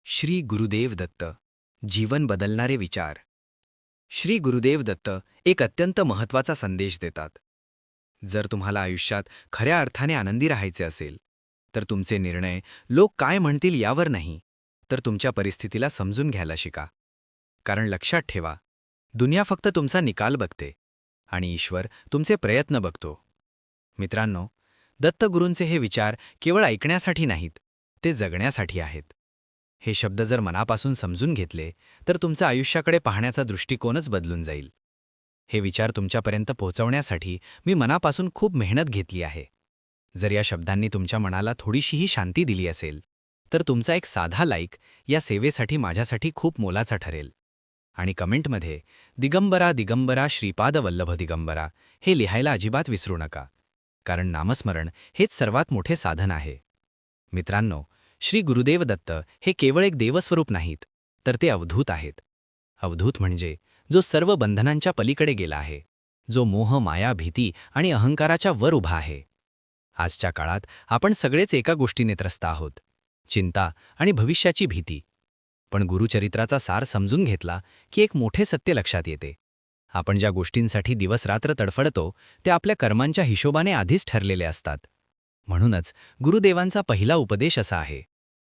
श्री गुरुदेव दत्त जीवन बदलणारे विचार. श्री गुरुदेव दत्त एक अत्यंत महत्त्वाचा संदेश देतात. जर तुम्हाला आयुष्यात खऱ्या अर्थाने आनंदी राहायचे असेल तर तुमचे निर्णय लोक काय म्हणतील यावर नाही, तर तुमच्या परिस्थितीला समजून घ्यायला शिका. कारण लक्षात ठेवा, दुनिया फक्त तुमचा निकाल बघते आणि ईश्वर तुमचे प्रयत्न बघतो. मित्रांनो, दत्तगुरूंचे हे विचार केवळ ऐकण्यासाठी नाहीत, ते जगण्यासाठी आहेत. हे शब्द जर मनापासून समजून घेतले तर तुमच्या आयुष्याकडे पाहण्याचा दृष्टिकोनच बदलून जाईल. हे विचार तुमच्यापर्यंत पोहोचवण्यासाठी मी मनापासून खूप मेहनत घेतली आहे. जर या शब्दांनी तुमच्या मनाला थोडीशीही शांती दिली असेल तर तुमचा एक साधा लाईक या सेवेसाठी माझ्यासाठी खूप मोलाचा ठरेल. आणि कमेंटमध्ये दिगंबरा दिगंबरा श्रीपाद वल्लभ दिगंबरा हे लिहायला अजिबात विसरू नका, कारण नामस्मरण हेच सर्वात मोठे साधन आहे. मित्रांनो, श्री गुरुदेव दत्त हे केवळ एक देवस्वरूप नाहीत, तर ते अवधूत आहेत. अवधूत म्हणजे जो सर्व बंधनांच्या पलीकडे गेला आहे, जो मोह, माया, भीती आणि अहंकाराच्या वर उभा आहे. आजच्या काळात आपण सगळेच एका गोष्टीने त्रस्त आहोत, चिंता आणि भविष्याची भीती. पण गुरुचरित्राचा सार समजून घेतला की एक मोठे सत्य लक्षात येते. आपण ज्या गोष्टींसाठी दिवसरात्र तडफडतो ते आपल्या कर्मांच्या हिशोबाने आधीच ठरलेले असतात. म्हणूनच गुरुदेवांचा पहिला उपदेश असा आहे: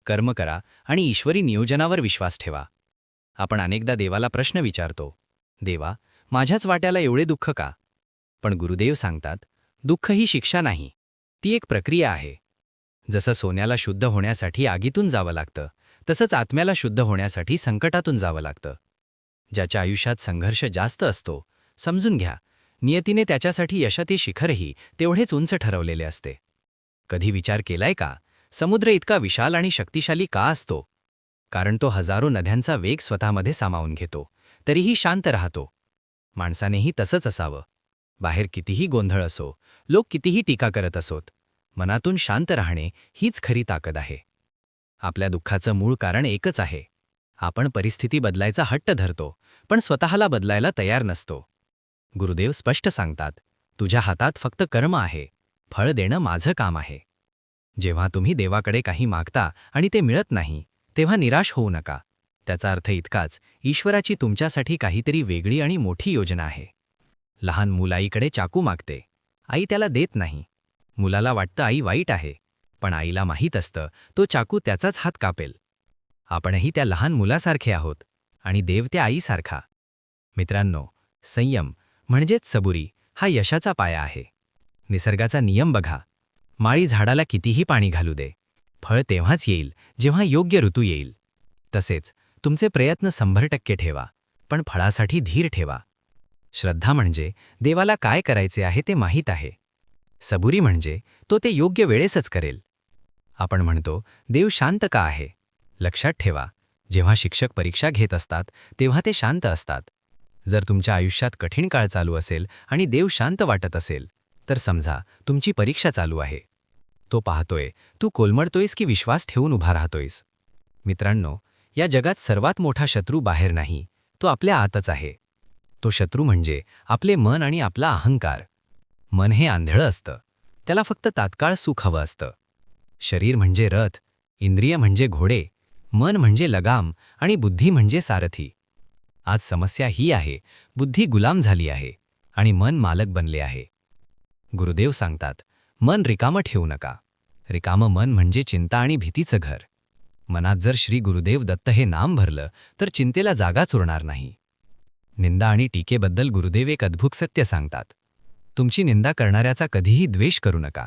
कर्म करा आणि ईश्वरी नियोजनावर विश्वास ठेवा. आपण अनेकदा देवाला प्रश्न विचारतो, देवा, माझ्याच वाट्याला एवढे दुःख का? पण गुरुदेव सांगतात, दुःख ही शिक्षा नाही, ती एक प्रक्रिया आहे. जसं सोन्याला शुद्ध होण्यासाठी आगीतून जावं लागतं, तसंच आत्म्याला शुद्ध होण्यासाठी संकटातून जावं लागतं. ज्याच्या आयुष्यात संघर्ष जास्त असतो, समजून घ्या, नियतीने त्याच्यासाठी यशाचे शिखरही तेवढेच उंच ठरवलेले असते. कधी विचार केलाय का, समुद्र इतका विशाल आणि शक्तिशाली का असतो? कारण तो हजारो नद्यांचा वेग स्वतःमध्ये सामावून घेतो, तरीही शांत राहतो. माणसानेही तसंच असावं. बाहेर कितीही गोंधळ असो, लोक कितीही टीका करत असोत, मनातून शांत राहणे हीच खरी ताकद आहे. आपल्या दुःखाचं मूळ कारण एकच आहे: आपण परिस्थिती बदलायचा हट्ट धरतो, पण स्वतःला बदलायला तयार नसतो. गुरुदेव स्पष्ट सांगतात, तुझ्या हातात फक्त कर्म आहे, फळ देणं माझं काम आहे. जेव्हा तुम्ही देवाकडे काही मागता आणि ते मिळत नाही, तेव्हा निराश होऊ नका. त्याचा अर्थ इतकाच, ईश्वराची तुमच्यासाठी काहीतरी वेगळी आणि मोठी योजना आहे. लहान मूल आईकडे चाकू मागते, आई त्याला देत नाही. मुलाला वाटतं आई वाईट आहे, पण आईला माहीत असतं तो चाकू त्याचाच हात कापेल. आपणही त्या लहान मुलासारखे आहोत आणि देव त्या आईसारखा. मित्रांनो, संयम म्हणजेच सबुरी हा यशाचा पाया आहे. निसर्गाचा नियम बघा, माळी झाडाला कितीही पाणी घालू दे, फळ तेव्हाच येईल जेव्हा योग्य ऋतू येईल. तसेच तुमचे प्रयत्न 100% ठेवा, पण फळासाठी धीर ठेवा. श्रद्धा म्हणजे देवाला काय करायचे आहे ते माहीत आहे. सबुरी म्हणजे तो ते योग्य वेळेसच करेल. आपण म्हणतो, देव शांत का आहे? लक्षात ठेवा, जेव्हा शिक्षक परीक्षा घेत असतात तेव्हा ते शांत असतात. जर तुमच्या आयुष्यात कठीण काळ चालू असेल आणि देव शांत वाटत असेल, तर समजा तुमची परीक्षा चालू आहे. तो पाहतोय, तू कोलमडतोयस की विश्वास ठेवून उभा राहतोयस. मित्रांनो, या जगात सर्वात मोठा शत्रू बाहेर नाही, तो आपल्या आतच आहे. तो शत्रू म्हणजे आपले मन आणि आपला अहंकार. मन हे आंधळं असतं, त्याला फक्त तात्काळ सुख हवं असतं. शरीर म्हणजे रथ, इंद्रिय म्हणजे घोडे, मन म्हणजे लगाम आणि बुद्धी म्हणजे सारथी. आज समस्या ही आहे, बुद्धी गुलाम झाली आहे आणि मन मालक बनले आहे. गुरुदेव सांगतात, मन रिकामं ठेवू नका. रिकामं मन म्हणजे चिंता आणि भीतीचं घर. मनात जर श्री गुरुदेव दत्त हे नाम भरलं तर चिंतेला जागाच उरणार नाही. निंदा आणि टीकेबद्दल गुरुदेव एक अद्भुत सत्य सांगतात. तुमची निंदा करणाऱ्याचा कधीही द्वेष करू नका,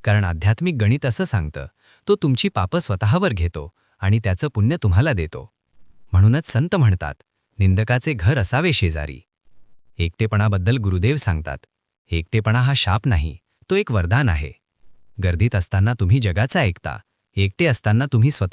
कारण आध्यात्मिक गणित असं सांगतं, तो तुमची पापं स्वतःवर घेतो आणि त्याचं पुण्य तुम्हाला देतो. म्हणूनच संत म्हणतात, निंदकाचे घर असावे शेजारी. एकटेपणाबद्दल गुरुदेव सांगतात, एकटेपणा हा शाप नाही, तो एक वरदान आहे. गर्दीत असताना तुम्ही जगाचा ऐकता, एकटे असताना तुम्ही स्वतः